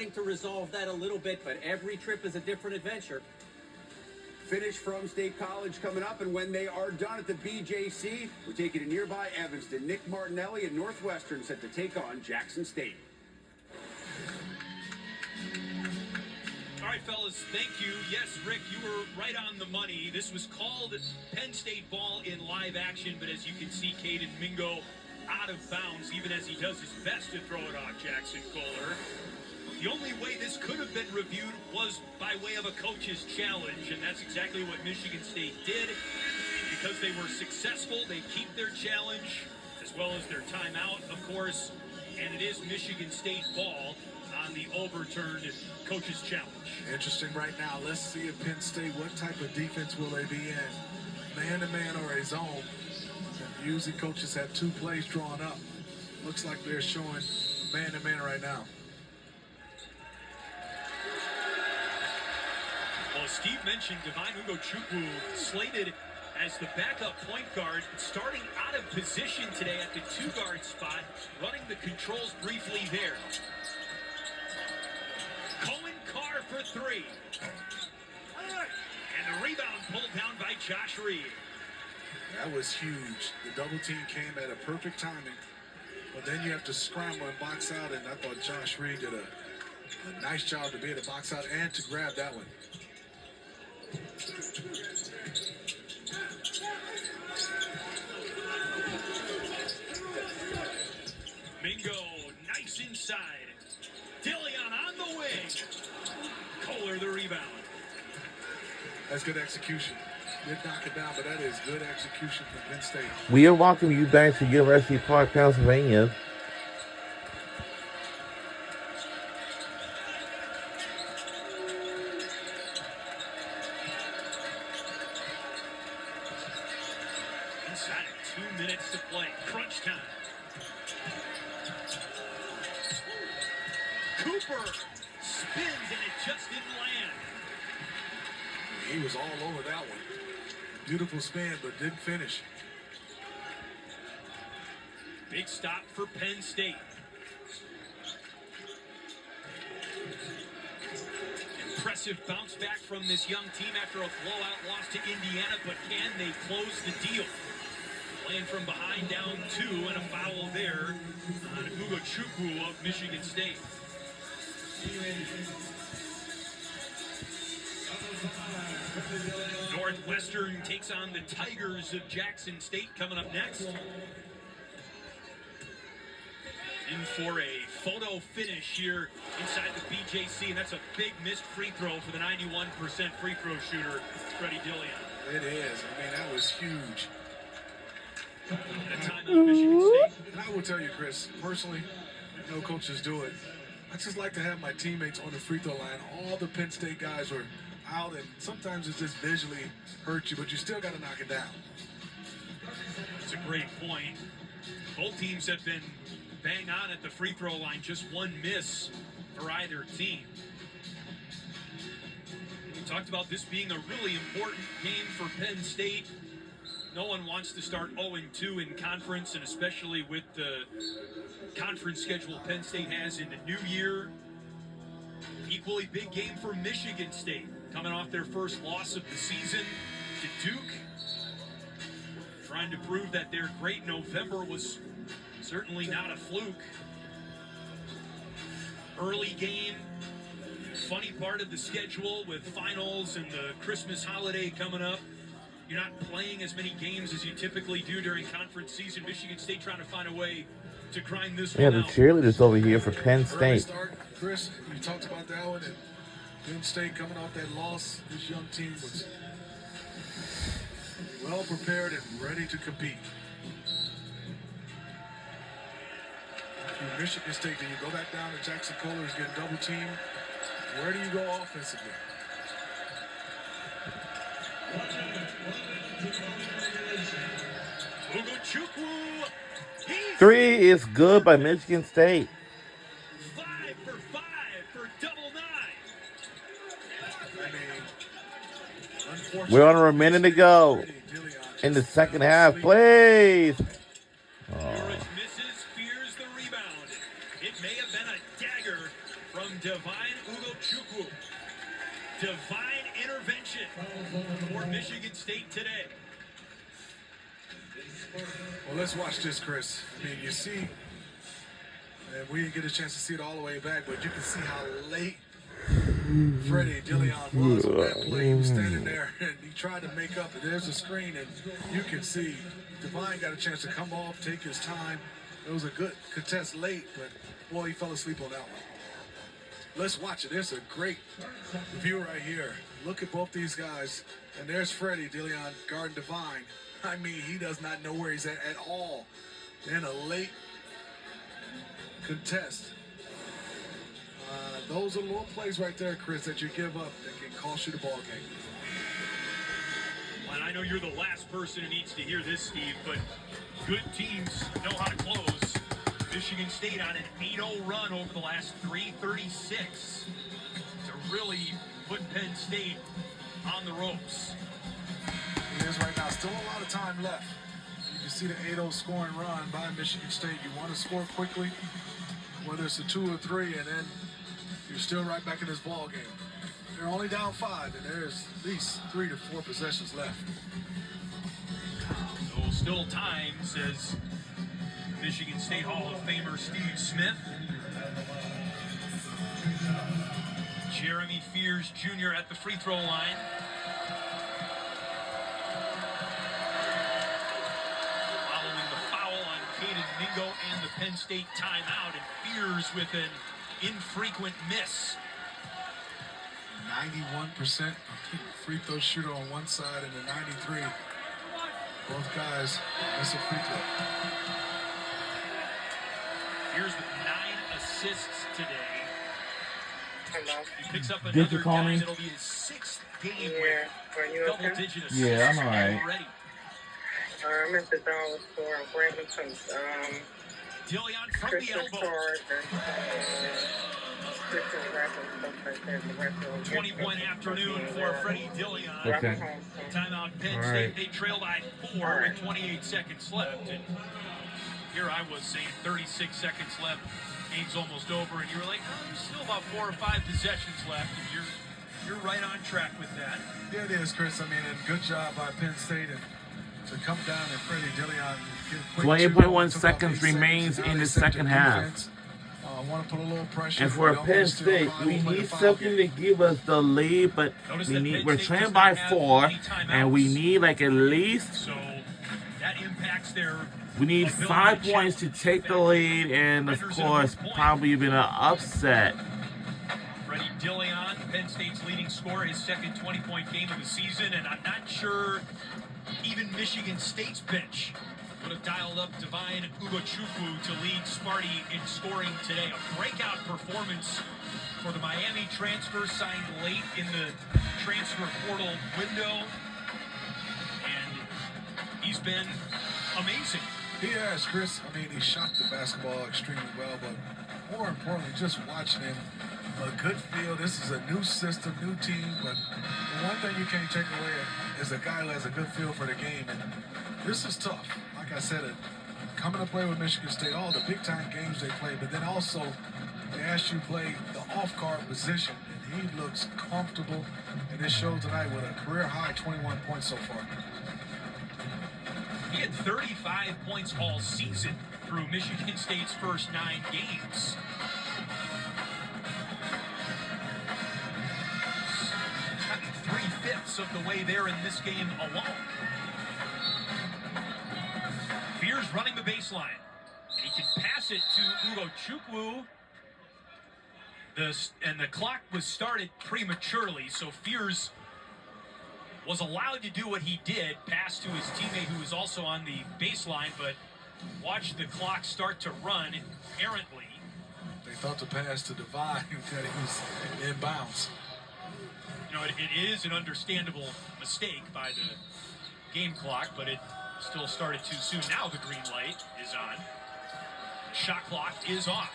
starting to resolve that a little bit, but every trip is a different adventure. Finish from State College coming up, and when they are done at the BJC, we're taking to nearby Evanston. Nick Martinelli and Northwestern set to take on Jackson State. All right, fellas, thank you. Yes, Rick, you were right on the money. This was called Penn State ball in live action, but as you can see, Caden Mingo out of bounds, even as he does his best to throw it off Jackson Kohler. The only way this could have been reviewed was by way of a coach's challenge, and that's exactly what Michigan State did. Because they were successful, they keep their challenge, as well as their timeout, of course, and it is Michigan State ball on the overturned coach's challenge. Interesting right now. Let's see if Penn State, what type of defense will they be in? Man-to-man or a zone? And usually coaches have two plays drawn up. Looks like they're showing man-to-man right now. Well, Steve mentioned Divine Ugochukwu slated as the backup point guard, starting out of position today at the two-guard spot, running the controls briefly there. Cohen Carr for three. And the rebound pulled down by Josh Reed. That was huge. The double team came at a perfect timing. But then you have to scramble and box out, and I thought Josh Reed did a nice job to be able to box out and to grab that one. Mingo, nice inside. Dillion on the wing. Kohler the rebound. That's good execution. Did knock it down, but that is good execution from Penn State. We are welcoming you back to University Park, Pennsylvania. Inside of 2 minutes to play. Crunch time. Cooper spins and it just didn't land. He was all over that one. Beautiful spin, but didn't finish. Big stop for Penn State. Impressive bounce back from this young team after a blowout loss to Indiana, but can they close the deal? Playing from behind, down two, and a foul there on Ugochukwu of Michigan State. Northwestern takes on the Tigers of Jackson State coming up next. In for a photo finish here inside the BJC, and that's a big missed free throw for the 91% free throw shooter, Freddie Dillion. It is. I mean, that was huge. At a time of Michigan State. And I will tell you, Chris, personally, no coaches do it. I just like to have my teammates on the free throw line. All the Penn State guys were out, and sometimes it just visually hurts you, but you still got to knock it down. That's a great point. Both teams have been bang on at the free throw line, just one miss for either team. We talked about this being a really important game for Penn State. No one wants to start 0-2 in conference, and especially with the conference schedule Penn State has in the new year. Equally big game for Michigan State, coming off their first loss of the season to Duke. Trying to prove that their great November was certainly not a fluke. Early game, funny part of the schedule with finals and the Christmas holiday coming up. You're not playing as many games as you typically do during conference season. Michigan State trying to find a way to grind this one Yeah, out. the cheerleaders over here for Penn Early State. start, Chris, you talked about that one, and Penn State coming off that loss. This young team was well prepared and ready to compete. If you're Michigan State, then you go back down to Jackson Kohler is getting double teamed. Where do you go offensively? Ugochukwu. Three is good by Michigan State. 5 for 5 for double nine. I mean, We're under a minute to go in the second half. Please. Misses, fears the rebound. It may have been a dagger from Divine Divine Ugochukwu. Divine intervention for Michigan State today. Well, let's watch this, Chris. I mean, you see, and we didn't get a chance to see it all the way back, but you can see how late Freddie Dillon was on that play. He was standing there, and he tried to make up. There's a screen, and you can see Divine got a chance to come off, take his time. It was a good contest late, but, boy, he fell asleep on that one. Let's watch it. There's a great view right here. Look at both these guys, and there's Freddie Dillon guarding Divine. I mean, he does not know where he's at all. In a late contest. Those are little plays right there, Chris, that you give up that can cost you the ball game. And I know you're the last person who needs to hear this, Steve, but good teams know how to close. Michigan State on an 8-0 run over the last 3:36 to really put Penn State on the ropes. It is right now. Still a lot of time left. You can see the 8-0 scoring run by Michigan State. You want to score quickly, whether it's a 2 or 3, and then you're still right back in this ball game. They're only down 5, and there's at least 3 to 4 possessions left. So still time, says Michigan State Hall of Famer Steve Smith. Jeremy Fears Jr. at the free throw line. Following the foul on Caden Mingo and the Penn State timeout, and Fears with an infrequent miss. 91% free throw shooter on one side, and the 93. Both guys miss a free throw. Here's with 9 assists today. He picks up Did you another call guy me? that'll be his 6th game with double-digit assists. Yeah, I'm all right. Already. I'm at the dollar store. I'm grabbing some Dillon from the Christmas elbow. cards and Christmas wrapping stuff like that. The rest of them 20-point afternoon for Freddie Dillon. Okay. Timeout Penn All State. right. They trail by 4 with 28 seconds left. And here I was saying 36 seconds left. Game's almost over, and you were like, oh, there's still about 4 or 5 possessions left, and you're right on track with that. Yeah, it is, Chris. I mean, and good job by Penn State and to come down and Freddie Dillon. 20.1 seconds remains in the second half. Want to put a little pressure. And for Penn State, we need something to give us the lead, but we're trailing by 4, and we need like at least. So that impacts their. We need 5 points to take the lead, and of course, probably even an upset. Freddie Dillon, Penn State's leading scorer, his second 20-point game of the season, and I'm not sure even Michigan State's bench would have dialed up Divine Ugochukwu to lead Sparty in scoring today. A breakout performance for the Miami transfer signed late in the transfer portal window, and he's been amazing. He has, Chris. I mean, he shot the basketball extremely well, but more importantly, just watching him, a good feel. This is a new system, new team, but the one thing you can't take away is a guy who has a good feel for the game, and this is tough. Like I said, coming to play with Michigan State, all the big-time games they play, but then also they ask you to play the off-guard position, and he looks comfortable, and this showed tonight with a career-high 21 points so far. He had 35 points all season through Michigan State's first 9 games. He's gotten 3/5 of the way there in this game alone. Fears running the baseline. And he can pass it to Ugochukwu. And the clock was started prematurely, so Fears was allowed to do what he did, pass to his teammate who was also on the baseline, but watched the clock start to run errantly. They thought to pass to Divine that he was in bounds. You know, it is an understandable mistake by the game clock, but it still started too soon. Now the green light is on. Shot clock is off.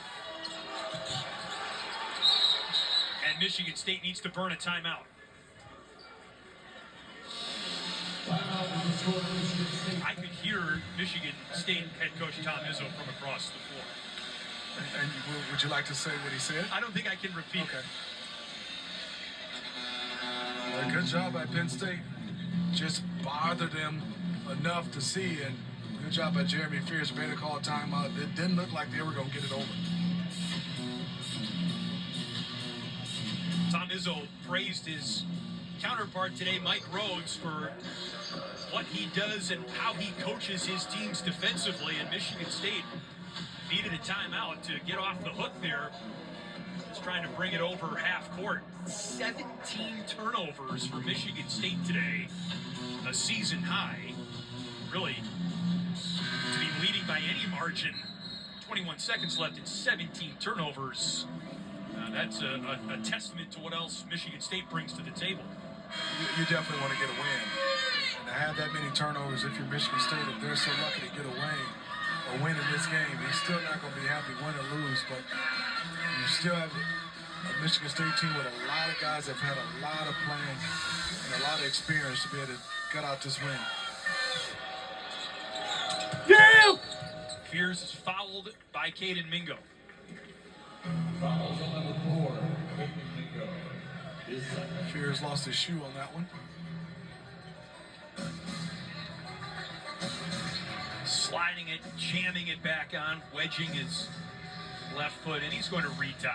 And Michigan State needs to burn a timeout. I could hear Michigan State head coach Tom Izzo from across the floor. And would you like to say what he said? I don't think I can repeat Okay. Well, good job by Penn State. Just bothered them enough to see, and good job by Jeremy Fears. Made a call timeout. It didn't look like they were going to get it over. Tom Izzo praised his counterpart today, Mike Rhodes, for what he does and how he coaches his teams defensively. And Michigan State needed a timeout to get off the hook there. Just trying to bring it over half court. 17 turnovers for Michigan State today. A season high. Really, to be leading by any margin. 21 seconds left and 17 turnovers. That's a testament to what else Michigan State brings to the table. You definitely want to get a win. And to have that many turnovers, if you're Michigan State, if they're so lucky to get a win in this game, you're still not going to be happy win or lose, but you still have a Michigan State team with a lot of guys that have had a lot of playing and a lot of experience to be able to gut out this win. Yeah! Fears is fouled by Caden Mingo. Fears lost his shoe on that one. Sliding it, jamming it back on, wedging his left foot, and he's going to retie.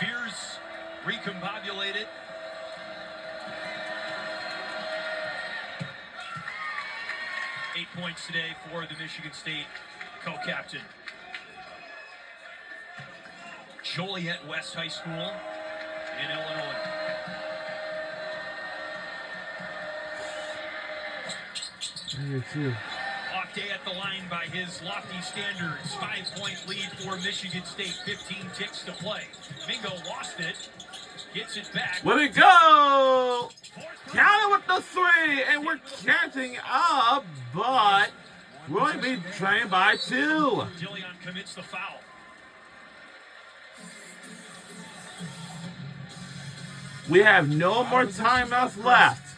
Fears recombobulated. Eight points today for the Michigan State co-captain. Joliet West High School in Illinois. You too. Off day at the line by his lofty standards. 5-point lead for Michigan State. 15 ticks to play. Mingo lost it. Gets it back. Let it go! Count it with the three, and we're catching up, but we're only being trained by 2. Dillion commits the foul. We have no more timeouts left.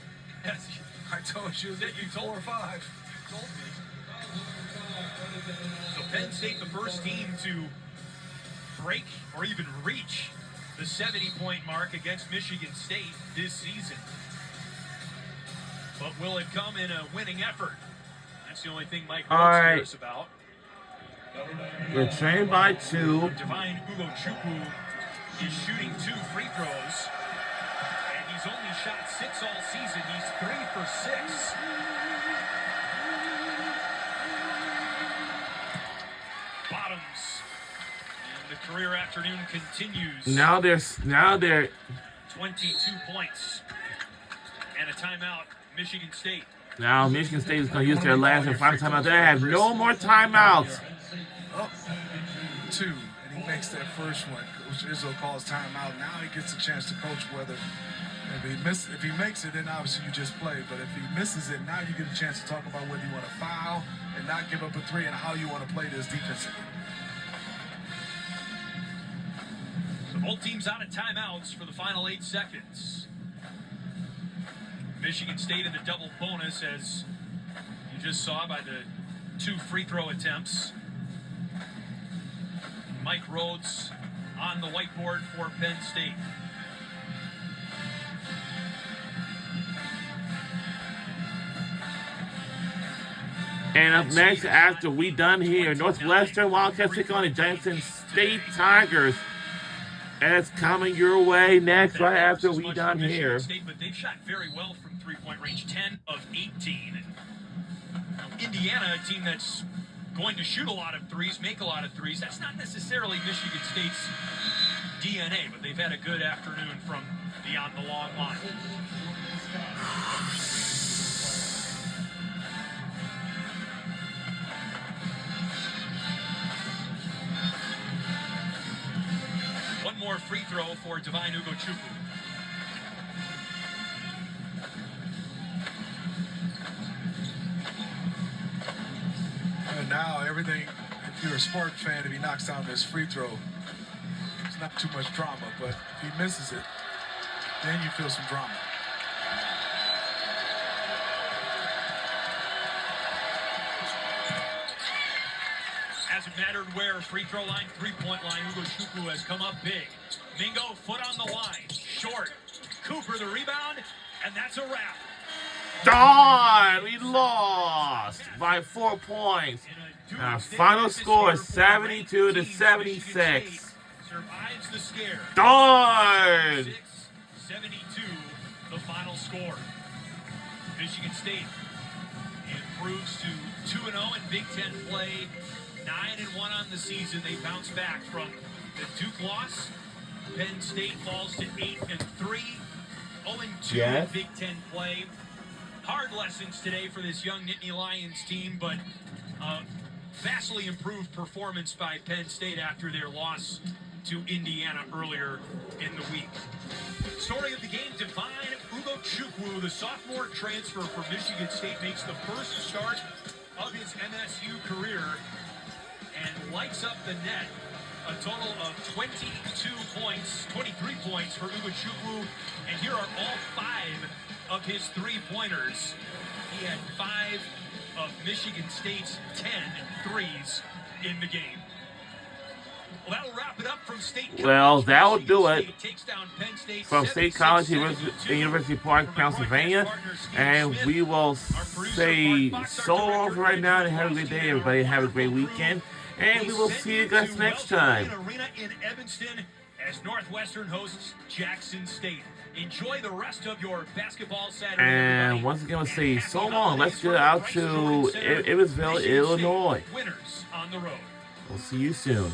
I told you that you 4 or 5. Told me. So Penn State, the first team to break or even reach the 70-point mark against Michigan State this season. But will it come in a winning effort? That's the only thing Mike Rhodes cares about. We're trained by 2. Divine Ugochukwu is shooting 2 free throws. And he's only shot 6 all season. He's 3 for 6. Bottoms. And the career afternoon continues. Now they're 22 points. And a timeout, Michigan State. Now Michigan State is going to use their last and final timeout. They have no more timeouts. Up 2, and he makes that first one. Coach Izzo calls timeout. Now he gets a chance to coach whether if he makes it, then obviously you just play. But if he misses it, now you get a chance to talk about whether you want to foul and not give up a 3 and how you want to play this defensively. So both teams out of timeouts for the final 8 seconds. Michigan State in the double bonus, as you just saw by the 2 free throw attempts. Mike Rhodes on the whiteboard for Penn State. And up next, after we done here, Northwestern Wildcats take on the Jackson State Tigers. And it's coming your way next, right after we done here. State, but they've shot very well from three-point range, 10 of 18. Indiana, a team that's going to shoot a lot of threes, make a lot of threes. That's not necessarily Michigan State's DNA, but they've had a good afternoon from beyond the long line. One more free throw for Divine Ugochukwu. And now everything, if you're a Spartan fan, if he knocks down this free throw, it's not too much drama, but if he misses it, then you feel some drama. Hasn't mattered where, free throw line, three-point line, Ugo Chukwu has come up big. Mingo, foot on the line, short. Cooper the rebound, and that's a wrap. Darn, we lost by 4 points. Our final score is 72-76. Survives the scare. Darn! 6-72, the final score. Michigan State improves to 2-0 in Big Ten play. 9-1 on the season. They bounce back from the Duke loss. Penn State falls to 8-3. 0-2 in Big Ten play. Hard lessons today for this young Nittany Lions team, but vastly improved performance by Penn State after their loss to Indiana earlier in the week. Story of the game, Divine Ugo Chukwu, the sophomore transfer for Michigan State, makes the first start of his MSU career and lights up the net. A total of 23 points for Ugo Chukwu, and here are all 5 of his three-pointers. He had 5 of Michigan State's 10 threes in the game. Well, that'll wrap it up from State College. Well, that will do it Takes down Penn State from State College, 76-72. University Park, Pennsylvania. And we will say so long for right now and have a great day, everybody. Have a great weekend. And we will see you guys next time. Arena in Evanston as Northwestern hosts Jackson State. Enjoy the rest of your basketball Saturday. And once again, we'll say so long. Let's get out to Evansville, Illinois. Winners on the road. We'll see you soon.